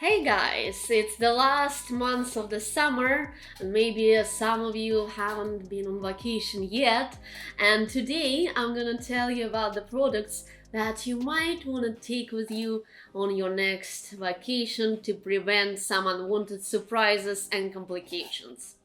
Hey guys, it's the last months of the summer and maybe some of you haven't been on vacation yet, and today I'm gonna tell you about the products that you might want to take with you on your next vacation to prevent some unwanted surprises and complications.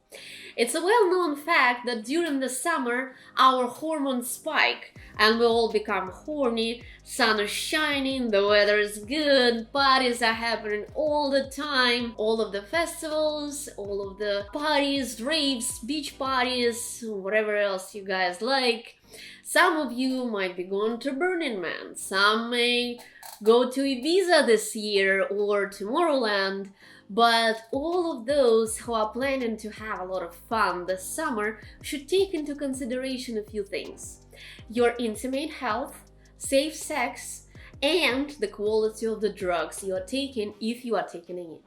It's a well-known fact that during the summer our hormones spike and we all become horny, sun is shining, the weather is good, parties are happening all the time, all of the festivals, all of the parties, raves, beach parties, whatever else you guys like. Some of you might be going to Burning Man, some may go to Ibiza this year or Tomorrowland. But all of those who are planning to have a lot of fun this summer should take into consideration a few things: your intimate health, safe sex, and the quality of the drugs you are taking if you are taking any.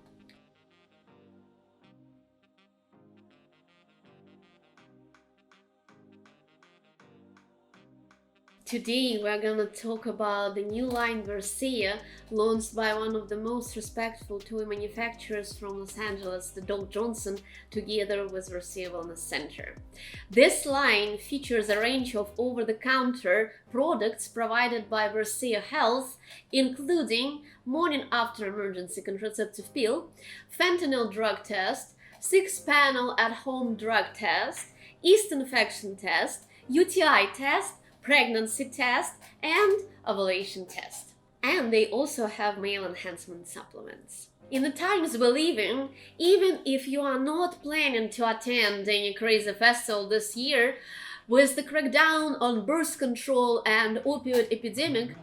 Today we're gonna talk about the new line Verséa, launched by one of the most respectful toy manufacturers from Los Angeles, the Dog Johnson, together with Versea Wellness Center. This line features a range of over-the-counter products provided by Versea Health, including morning after emergency contraceptive pill, fentanyl drug test, 6-panel at-home drug test, yeast infection test, UTI test, pregnancy test, and ovulation test. And they also have male enhancement supplements. In the times we live in, even if you are not planning to attend any crazy festival this year, with the crackdown on birth control and opioid epidemic,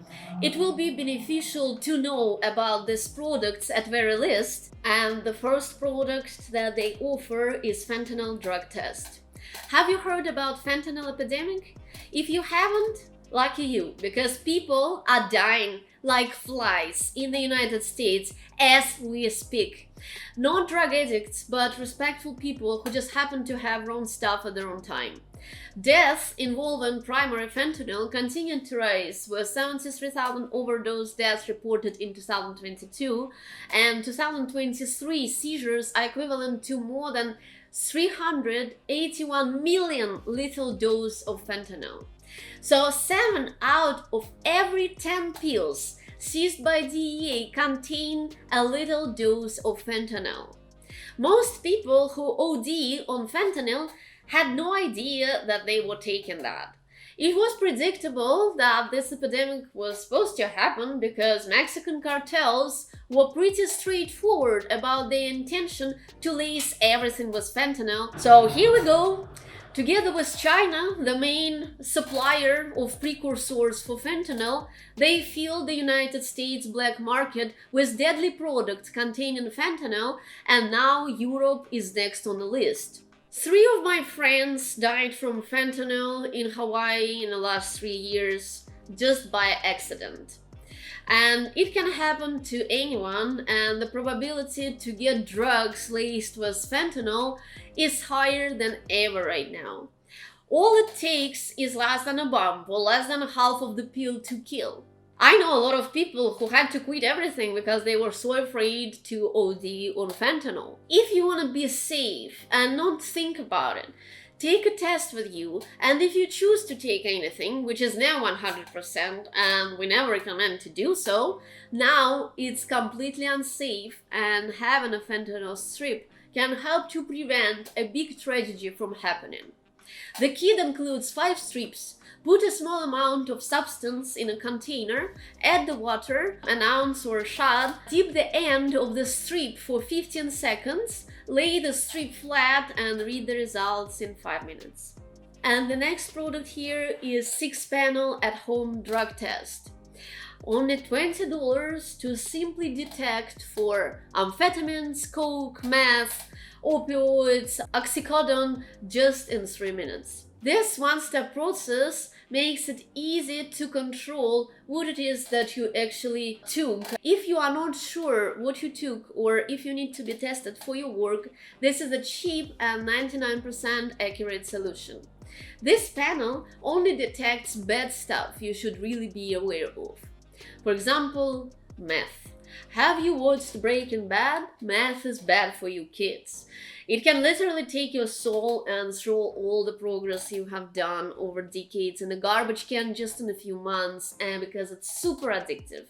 it will be beneficial to know about these products at very least. And the first product that they offer is fentanyl drug test. Have you heard about fentanyl epidemic? If you haven't, lucky you, because people are dying like flies in the United States as we speak. Not drug addicts, but respectful people who just happen to have wrong stuff at the wrong time. Deaths involving primary fentanyl continued to rise, with 73,000 overdose deaths reported in 2022, and 2023 seizures are equivalent to more than 381 million lethal doses of fentanyl. So 7 out of every 10 pills seized by DEA contain a little dose of fentanyl. Most people who OD on fentanyl had no idea that they were taking that. It was predictable that this epidemic was supposed to happen because Mexican cartels were pretty straightforward about their intention to lace everything with fentanyl. So here we go. Together with China, the main supplier of precursors for fentanyl, they filled the United States black market with deadly products containing fentanyl, and now Europe is next on the list. 3 of my friends died from fentanyl in Hawaii in the last 3 years, just by accident. And it can happen to anyone, and the probability to get drugs laced with fentanyl is higher than ever right now. All it takes is less than a bump or less than half of the pill to kill. I know a lot of people who had to quit everything because they were so afraid to OD on fentanyl. If you want to be safe and not think about it, take a test with you, and if you choose to take anything, which is now 100%, and we never recommend to do so, now it's completely unsafe, and having a fentanyl strip can help to prevent a big tragedy from happening. The kit includes 5 strips. Put a small amount of substance in a container, add the water, an ounce or a shot, dip the end of the strip for 15 seconds, lay the strip flat and read the results in 5 minutes. And the next product here is 6-panel at-home drug test. Only $20 to simply detect for amphetamines, coke, meth, opioids, oxycodone, just in 3 minutes. This one-step process makes it easy to control what it is that you actually took. If you are not sure what you took or if you need to be tested for your work, this is a cheap and 99% accurate solution. This panel only detects bad stuff you should really be aware of. For example, meth. Have you watched Breaking Bad? Meth is bad for you kids. It can literally take your soul and throw all the progress you have done over decades in a garbage can just in a few months, and because it's super addictive.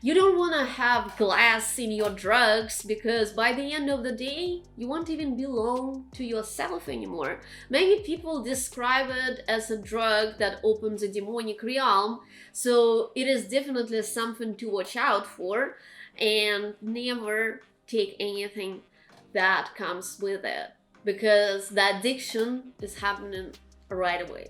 You don't want to have glass in your drugs because by the end of the day, you won't even belong to yourself anymore. Many people describe it as a drug that opens a demonic realm, so it is definitely something to watch out for, and never take anything that comes with it because the addiction is happening right away.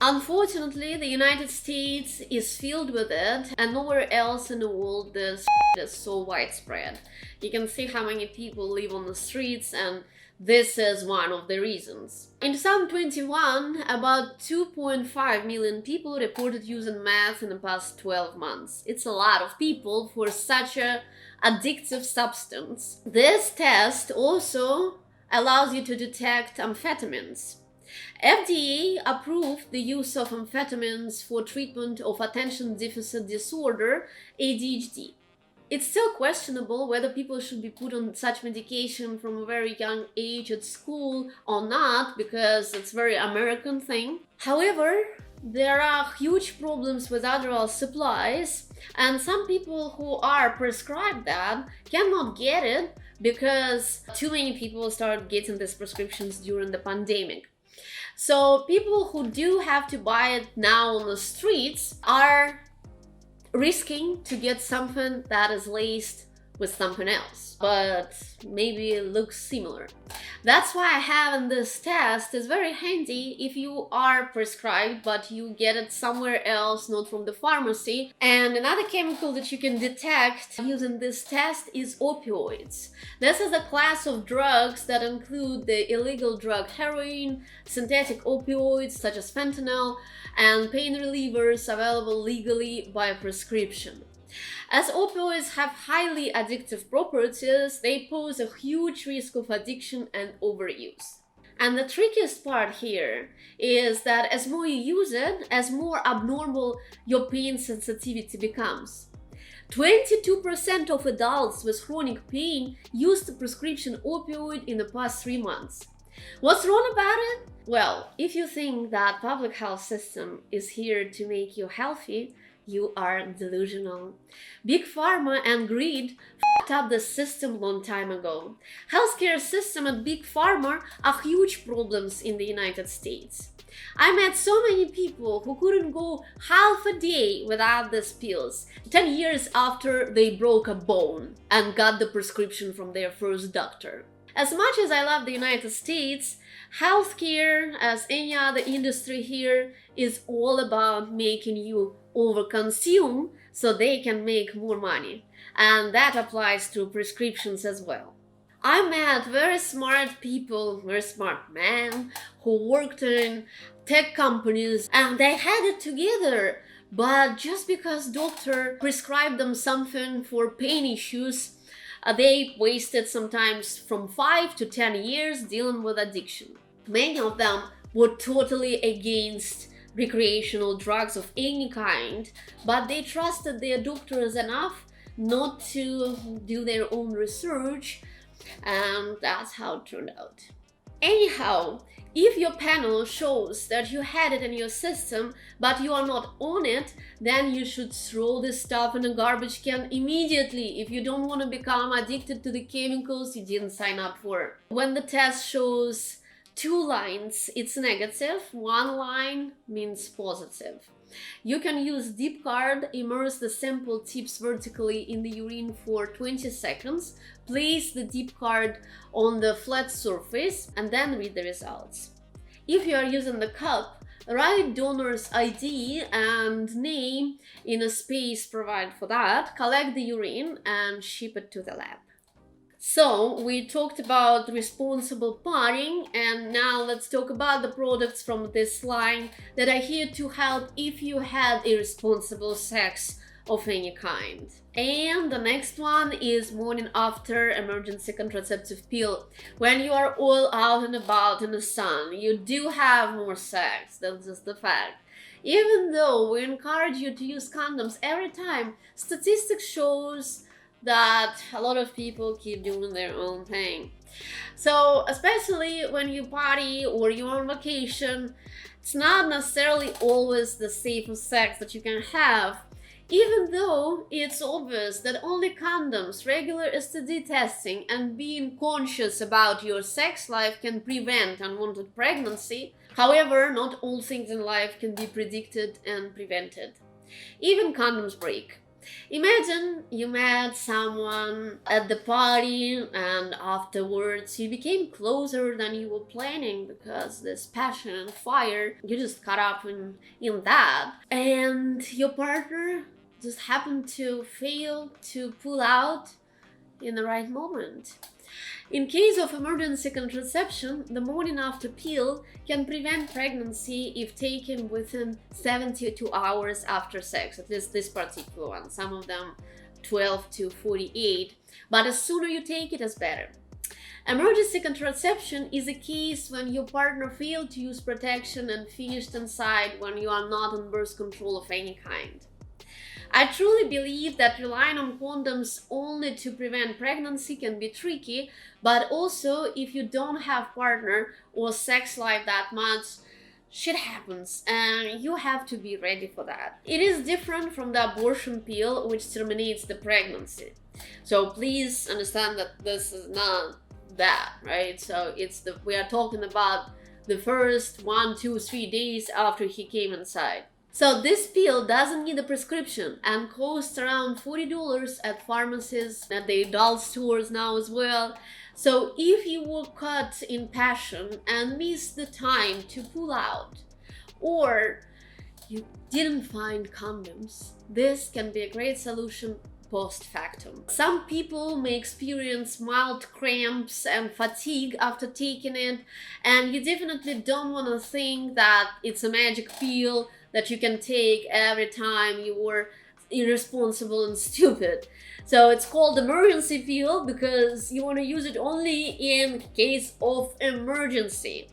Unfortunately, the United States is filled with it, and nowhere else in the world this is so widespread. You can see how many people live on the streets, and this is one of the reasons. In 2021, about 2.5 million people reported using meth in the past 12 months. It's a lot of people for such a addictive substance. This test also allows you to detect amphetamines. FDA approved the use of amphetamines for treatment of attention deficit disorder, ADHD. It's still questionable whether people should be put on such medication from a very young age at school or not, because it's a very American thing. However, there are huge problems with Adderall supplies, and some people who are prescribed that cannot get it because too many people started getting these prescriptions during the pandemic. So people who do have to buy it now on the streets are risking to get something that is laced with something else, but maybe it looks similar. That's why having this test is very handy if you are prescribed but you get it somewhere else, not from the pharmacy. And another chemical that you can detect using this test is opioids. This is a class of drugs that include the illegal drug heroin, synthetic opioids such as fentanyl, and pain relievers available legally by prescription. As opioids have highly addictive properties, they pose a huge risk of addiction and overuse. And the trickiest part here is that as more you use it, as more abnormal your pain sensitivity becomes. 22% of adults with chronic pain used a prescription opioid in the past 3 months. What's wrong about it? Well, if you think that public health system is here to make you healthy, you are delusional. Big Pharma and greed f***ed up the system long time ago. Healthcare system and Big Pharma are huge problems in the United States. I met so many people who couldn't go half a day without these pills 10 years after they broke a bone and got the prescription from their first doctor. As much as I love the United States, healthcare, as any other industry here, is all about making you overconsume so they can make more money. And that applies to prescriptions as well. I met very smart people, very smart men, who worked in tech companies and they had it together. But just because doctor prescribed them something for pain issues, they wasted sometimes from 5 to 10 years dealing with addiction. Many of them were totally against recreational drugs of any kind, but they trusted their doctors enough not to do their own research, and that's how it turned out. Anyhow, if your panel shows that you had it in your system but you are not on it, then you should throw this stuff in a garbage can immediately if you don't want to become addicted to the chemicals you didn't sign up for. When the test shows 2 lines, it's negative. 1 line means positive. You can use dip card, immerse the sample tips vertically in the urine for 20 seconds, place the dip card on the flat surface, and then read the results. If you are using the cup, write donor's ID and name in a space provided for that, collect the urine, and ship it to the lab. So, we talked about responsible partying, and now let's talk about the products from this line that are here to help if you had irresponsible sex of any kind. And the next one is morning after emergency contraceptive pill. When you are all out and about in the sun, you do have more sex. That's just the fact. Even though we encourage you to use condoms every time, statistics shows that a lot of people keep doing their own thing. So, especially when you party or you're on vacation, it's not necessarily always the safest sex that you can have. Even though it's obvious that only condoms, regular STD testing, and being conscious about your sex life can prevent unwanted pregnancy, however, not all things in life can be predicted and prevented. Even condoms break. Imagine you met someone at the party and afterwards you became closer than you were planning because this passion and fire, you just caught up in that. And your partner just happened to fail to pull out in the right moment. In case of emergency contraception, the morning after pill can prevent pregnancy if taken within 72 hours after sex, at least this particular one. Some of them 12 to 48, but the sooner you take it, as better. Emergency contraception is a case when your partner failed to use protection and finished inside when you are not on birth control of any kind. I truly believe that relying on condoms only to prevent pregnancy can be tricky, but also if you don't have partner or sex life that much, shit happens and you have to be ready for that. It is different from the abortion pill, which terminates the pregnancy. So please understand that this is not that, right? So we are talking about the first 1, 2, 3 days after he came inside. So this pill doesn't need a prescription and costs around $40 at pharmacies, at the adult stores now as well. So if you were caught in passion and missed the time to pull out, or you didn't find condoms, this can be a great solution post factum. Some people may experience mild cramps and fatigue after taking it, and you definitely don't want to think that it's a magic pill that you can take every time you were irresponsible and stupid. So it's called emergency pill because you want to use it only in case of emergency.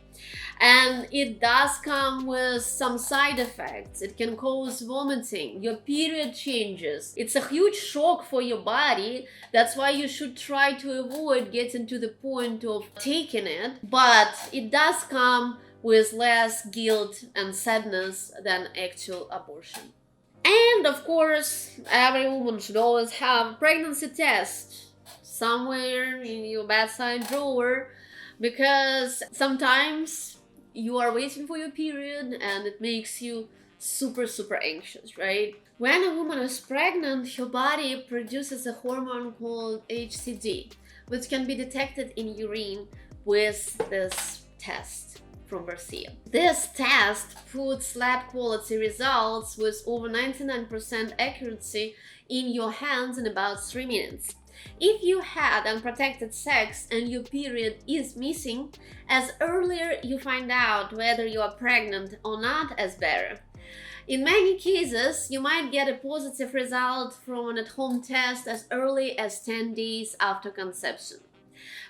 And it does come with some side effects. It can cause vomiting, your period changes. It's a huge shock for your body. That's why you should try to avoid getting to the point of taking it. But it does come with less guilt and sadness than actual abortion. And of course, every woman should always have a pregnancy test somewhere in your bedside drawer, because sometimes you are waiting for your period and it makes you super anxious, right? When a woman is pregnant, her body produces a hormone called HCG, which can be detected in urine with this test from Verséa. This test puts lab quality results with over 99% accuracy in your hands in about 3 minutes. If you had unprotected sex and your period is missing, as earlier you find out whether you are pregnant or not, as better. In many cases, you might get a positive result from an at-home test as early as 10 days after conception.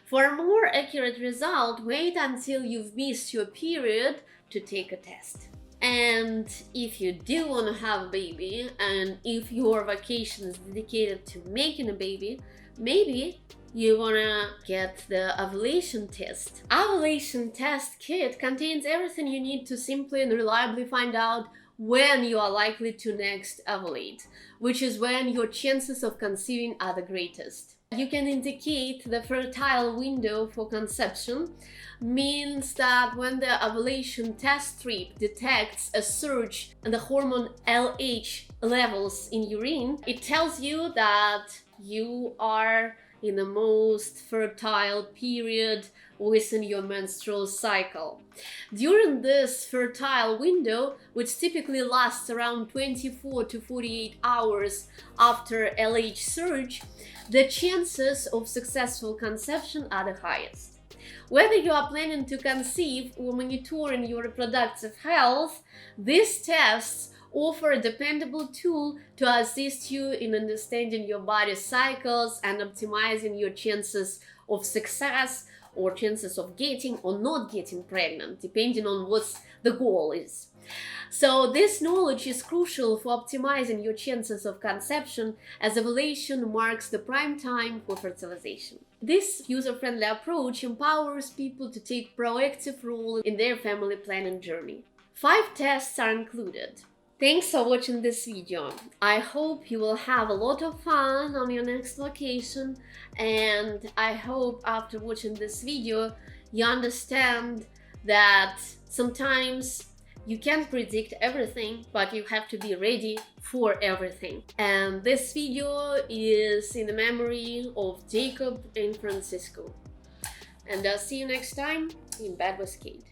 For a more accurate result, wait until you've missed your period to take a test. And if you do want to have a baby, and if your vacation is dedicated to making a baby, maybe you wanna get the ovulation test. Ovulation test kit contains everything you need to simply and reliably find out when you are likely to next ovulate, which is when your chances of conceiving are the greatest. You can indicate the fertile window for conception, means that when the ovulation test strip detects a surge in the hormone LH levels in urine, it tells you that you are in the most fertile period within your menstrual cycle. During this fertile window, which typically lasts around 24 to 48 hours after LH surge, the chances of successful conception are the highest. Whether you are planning to conceive or monitoring your reproductive health, these tests offer a dependable tool to assist you in understanding your body's cycles and optimizing your chances of success or chances of getting or not getting pregnant, depending on what the goal is. So this knowledge is crucial for optimizing your chances of conception, as ovulation marks the prime time for fertilization. This user-friendly approach empowers people to take proactive role in their family planning journey. 5 tests are included. Thanks for watching this video. I hope you will have a lot of fun on your next vacation, and I hope after watching this video you understand that sometimes you can't predict everything, but you have to be ready for everything. And this video is in the memory of Jacob and Francisco. And I'll see you next time in Bed with Kate.